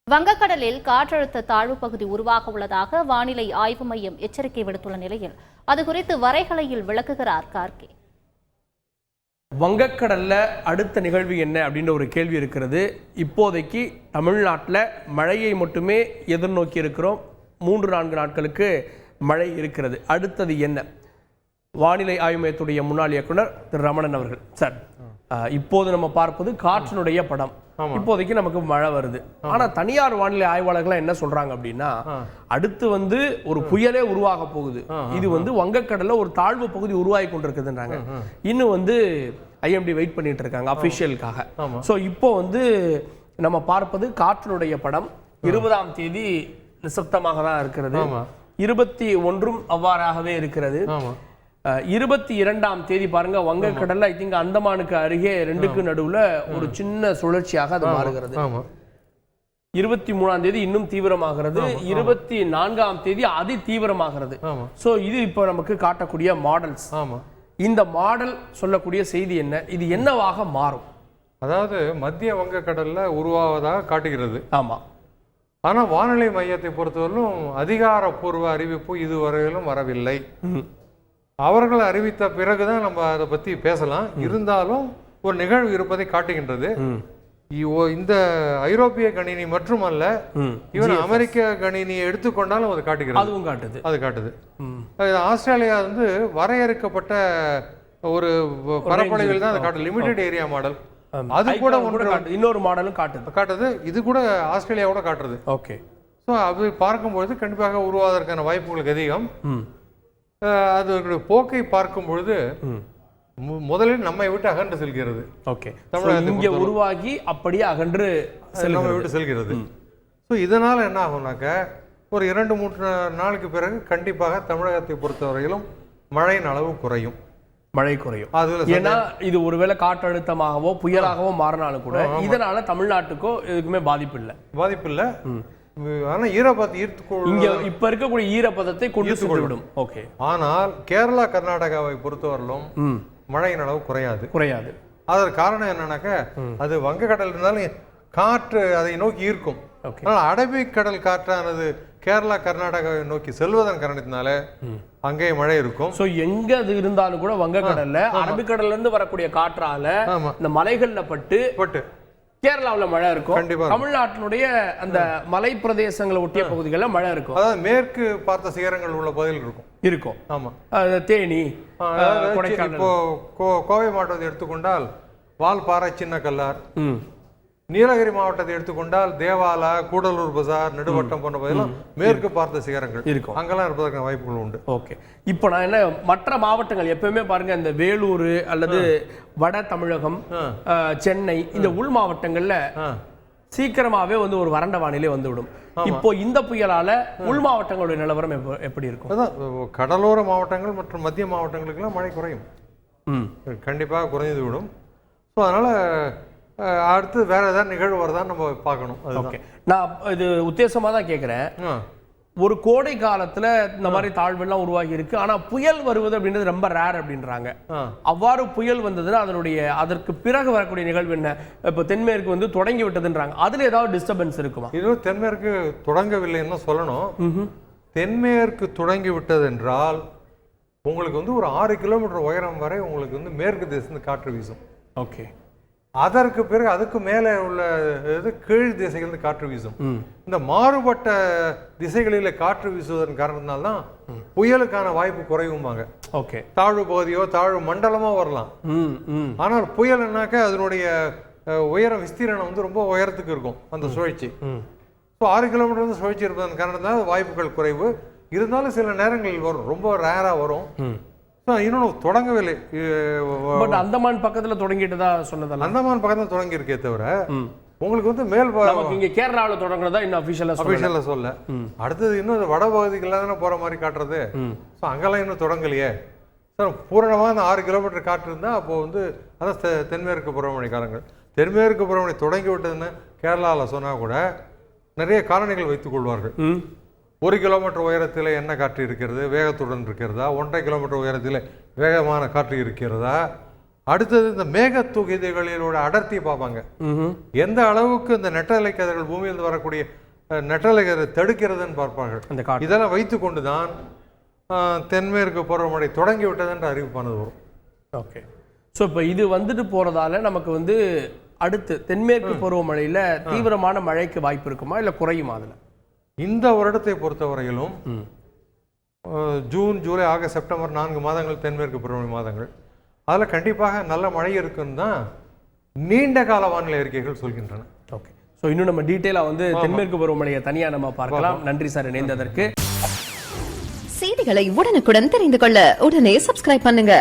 வங்கக்கடலில் காற்றழுத்த தாழ்வு பகுதி உருவாக உள்ளதாக வானிலை ஆய்வு மையம் எச்சரிக்கை விடுத்துள்ள நிலையில் அது குறித்து வரைகலையில் விளக்குகிறார் கார்கே. வங்கக்கடல்ல அடுத்த நிகழ்வு என்ன அப்படின்ற ஒரு கேள்வி இருக்கிறது. இப்போதைக்கு தமிழ்நாட்டில் மழையை மட்டுமே எதிர்நோக்கி இருக்கிறோம். 3-4 நாட்களுக்கு மழை இருக்கிறது. அடுத்தது என்ன? வானிலை ஆய்வு மையத்துடைய முன்னாள் இயக்குனர் திரு ரமணன் அவர்கள். சார், இப்போது நம்ம பார்ப்பது காற்றினுடைய படம். இப்போதைக்கு நமக்கு மழை வருது. ஆனா தனியார் வானிலை ஆய்வாளர்கள் என்ன சொல்றாங்க அப்படின்னா, அடுத்து ஒரு புயலே உருவாக போகுது. இது வங்கக்கடல்ல ஒரு தாழ்வு பகுதி உருவாகி கொண்டிருக்குதுன்றாங்க. இன்னும் ஐஎம்டி வெயிட் பண்ணிட்டு இருக்காங்க அபிஷியலுக்காக. ஸோ இப்போ நம்ம பார்ப்பது காற்றினுடைய படம். 20ஆம் தேதி நிசப்தமாக தான் இருக்கிறது. 21 அவ்வாறாகவே இருக்கிறது. 22ஆம் தேதி பாருங்க, வங்கக்கடல்ல ஐ திங்க் அந்தமானுக்கு அருகே 2க்கு நடுவுல ஒரு சின்ன சுழற்சியாக அது மாறுகிறது. 23ஆம் தேதி இன்னும் தீவிரமாகிறது. 24ஆம் தேதி அதி தீவிரமாகிறது. சோ இது இப்போ நமக்கு காட்டக்கூடிய மாடல்ஸ். இந்த மாடல் சொல்லக்கூடிய செய்தி என்ன? இது என்னவாக மாறும்? அதாவது மத்திய வங்கக்கடல்ல உருவாவதாக காட்டுகிறது. ஆமா. ஆனா வானிலை மையத்தை பொறுத்தவரையிலும் அதிகாரப்பூர்வ அறிவிப்பு இதுவரையிலும் வரவில்லை. அவர்கள் அறிவித்த பிறகுதான் நம்ம அதை பத்தி பேசலாம். இருந்தாலும் ஒரு நிகழ்வு இருப்பதை காட்டுகின்றது. இந்த ஐரோப்பிய கணினி மட்டுமல்ல, இவன் அமெரிக்க கணினியை எடுத்துக்கொண்டாலும் அது காட்டுகிறது. அதுவும் காட்டுது. அது காட்டுது. ஆஸ்திரேலியா வரையறுக்கப்பட்ட ஒரு பரப்பளவில் தான் அது காட்டுது. Limited area model. அது கூட இன்னொரு மாடலும் காட்டுது. இது கூட ஆஸ்திரேலியாவோட காட்டுறது. ஓகே. ஸோ அது பார்க்கும்பொழுது கண்டிப்பாக உருவாவதற்கான வாய்ப்புகளுக்கு அதிகம். அதனுடைய போக்கை பார்க்கும் பொழுது முதலில் நம்மை விட்டு அகன்று செல்கிறது. ஓகே. இங்கே உருவாகி அப்படியே அகன்று நம்மை விட்டு செல்கிறது. ஸோ இதனால என்ன ஆகும்னாக்க ஒரு 2-3 நாளுக்கு பிறகு கண்டிப்பாக தமிழகத்தை பொறுத்தவரையிலும் மழையின் அளவு குறையும். மழை குறையும். ஏன்னா இது ஒருவேளை காற்றழுத்தமாகவோ புயலாகவோ மாறினாலும் கூட இதனால தமிழ்நாட்டுக்கோ எதுக்குமே பாதிப்பு இல்லை. ஆனா ஈரப்பதத்தை இப்ப இருக்கக்கூடிய ஈரப்பதத்தை கொண்டு விடும். ஓகே. ஆனால் கேரளா கர்நாடகாவை பொறுத்தவரையிலும் மழையின் அளவு குறையாது. அதற்கு காரணம் என்னன்னாக்க அது வங்கக்கடல் இருந்தாலும் காற்று அதை நோக்கி ஈர்க்கும். அரபிக்கடல் காற்றானது கேரளா கர்நாடகாவை நோக்கி செல்வதன் காரணத்தினால அங்கே மழை இருக்கும். சோ எங்க அது இருந்தாலும் கூட வங்கக்கடல்ல அரபிக்கடல்ல இருந்து வரக்கூடிய காற்றால இந்த மலைகள்ல பட்டு கேரளாவில் மழை இருக்கும். தமிழ்நாட்டினுடைய அந்த மலை பிரதேசங்களை ஒட்டிய பகுதிகளில் மழை இருக்கும். அதாவது மேற்கு பார்த்த சிகரங்கள் உள்ள பகுதியில் இருக்கும். ஆமா. தேனி, இப்போ கோவை மாவட்டத்தை எடுத்துக்கொண்டால் வால்பாறை, சின்ன கல்லார். நீலகிரி மாவட்டத்தை எடுத்துக்கொண்டால் தேவாலா, கூடலூர் பஜார், நெடுவட்டம் போன்ற பகுதியெல்லாம் மேற்கு பார்த்த சிகரங்கள் இருக்கும். அங்கெல்லாம் இருப்பதற்கான வாய்ப்புகள் உண்டு. ஓகே. இப்போ நான் என்ன மற்ற மாவட்டங்கள் எப்பவுமே பாருங்க, இந்த வேலூர் அல்லது வட தமிழகம், சென்னை, இந்த உள் மாவட்டங்கள்ல சீக்கிரமாவே ஒரு வறண்ட வானிலை வந்துவிடும். இப்போ இந்த புயலால உள் மாவட்டங்களுடைய நிலவரம் எப்படி இருக்கும்? அதான் கடலோர மாவட்டங்கள் மற்றும் மத்திய மாவட்டங்களுக்கெல்லாம் மழை குறையும். கண்டிப்பாக குறைந்து விடும். ஸோ அதனால அடுத்து வேற ஏதாவது நிகழ்வு வருதான்னு நம்ம பார்க்கணும். ஓகே. நான் இது உத்தேசமா தான் கேட்கிறேன். ஒரு கோடை காலத்துல இந்த மாதிரி தாழ்வெல்லாம் உருவாகி இருக்கு. ஆனா புயல் வருவது அப்படின்றது ரொம்ப ரேர் அப்படின்றாங்க. அவ்வாறு புயல் வந்ததுன்னா அதற்கு பிறகு வரக்கூடிய நிகழ்வு என்ன? இப்ப தென்மேற்கு தொடங்கி விட்டதுன்றாங்க. அதுல ஏதாவது டிஸ்டர்பன்ஸ் இருக்குமா? இது தென்மேற்கு தொடங்கவில்லைன்னு சொல்லணும். தென்மேற்கு தொடங்கி விட்டது என்றால் உங்களுக்கு ஒரு 6 கிலோமீட்டர் உயரம் வரை உங்களுக்கு மேற்கு தேசத்து காற்று வீசும். ஓகே. அதற்கு பிறகு அதுக்கு மேலே உள்ள கீழ் திசைகளில் காற்று வீசும். இந்த மாறுபட்ட திசைகளில் காற்று வீசுவதன் காரணத்தினால்தான் புயலுக்கான வாய்ப்பு குறைவும்பாங்க. ஓகே. தாழ்வு பகுதியோ தாழ்வு மண்டலமோ வரலாம். ஆனால் புயல்னாக்க அதனுடைய உயரம் விஸ்தீரணம் ரொம்ப உயரத்துக்கு இருக்கும் அந்த சுழற்சி. 6 கிலோமீட்டர் சுழற்சி இருப்பதன் காரணத்தினால வாய்ப்புகள் குறைவு. இருந்தாலும் சில நேரங்களில் வரும், ரொம்ப ரேரா வரும். இன்னொன்று தொடங்கவில்லை. பட் அந்தமான் பக்கத்துல தொடங்கிட்டு தான் சொன்னது. அந்தமான் பக்கத்துல தொடங்கி இருக்கே தவிர உங்களுக்கு மேல் இங்க கேரளாவில் தொடங்குறதா இன்னும் அபிஷியலா சொல்ல. அடுத்தது இன்னும் வட பகுதிகளில் தானே போற மாதிரி காட்டுறது. ஸோ அங்கெல்லாம் இன்னும் தொடங்கலையே. சார் பூரணமாக அந்த 6 கிலோமீட்டர் காற்று இருந்தால் அப்போ அதான் தென்மேற்கு பருவமழை காலங்கள். தென்மேற்கு பருவமழை தொடங்கி விட்டதுன்னு கேரளாவில் சொன்னா கூட நிறைய காரணிகள் வைத்துக் கொள்வார்கள். 1 கிலோமீட்டர் உயரத்தில் என்ன காற்று இருக்கிறது, வேகத்துடன் இருக்கிறதா? 1.5 கிலோமீட்டர் உயரத்தில் வேகமான காற்று இருக்கிறதா? அடுத்தது இந்த மேக தொகுதிகளோட அடர்த்தியை பார்ப்பாங்க. எந்த அளவுக்கு இந்த நெட்டலை கதிர்கள் பூமியிலிருந்து வரக்கூடிய நெட்டலை கதிரை தடுக்கிறதுன்னு பார்ப்பார்கள். இதெல்லாம் வைத்து கொண்டு தான் தென்மேற்கு பருவமழை தொடங்கி விட்டதுன்ற அறிவிப்பானது வரும். ஓகே. ஸோ இப்போ இது வந்துட்டு போகிறதால நமக்கு வந்து அடுத்து தென்மேற்கு பருவமழையில் தீவிரமான மழைக்கு வாய்ப்பு இருக்குமா இல்லை குறையுமா? அதில் இந்த வருடத்தை பொறுத்தவரையிலும் ஜூன், ஜூலை, ஆகஸ்ட், செப்டம்பர் 4 மாதங்கள் தென்மேற்கு பருவமழை மாதங்கள். அதில் கண்டிப்பாக நல்ல மழை இருக்குன்னு தான் நீண்ட கால வானிலை அறிக்கைகள் சொல்கின்றன. ஓகே. ஸோ இன்னும் நம்ம டீட்டெயிலாக வந்து தென்மேற்கு பருவமழையை தனியாக நம்ம பார்க்கலாம். நன்றி சார் இணைந்ததற்கு. செய்திகளை உடனுக்குடன் தெரிந்து கொள்ள உடனே சப்ஸ்கிரைப் பண்ணுங்க.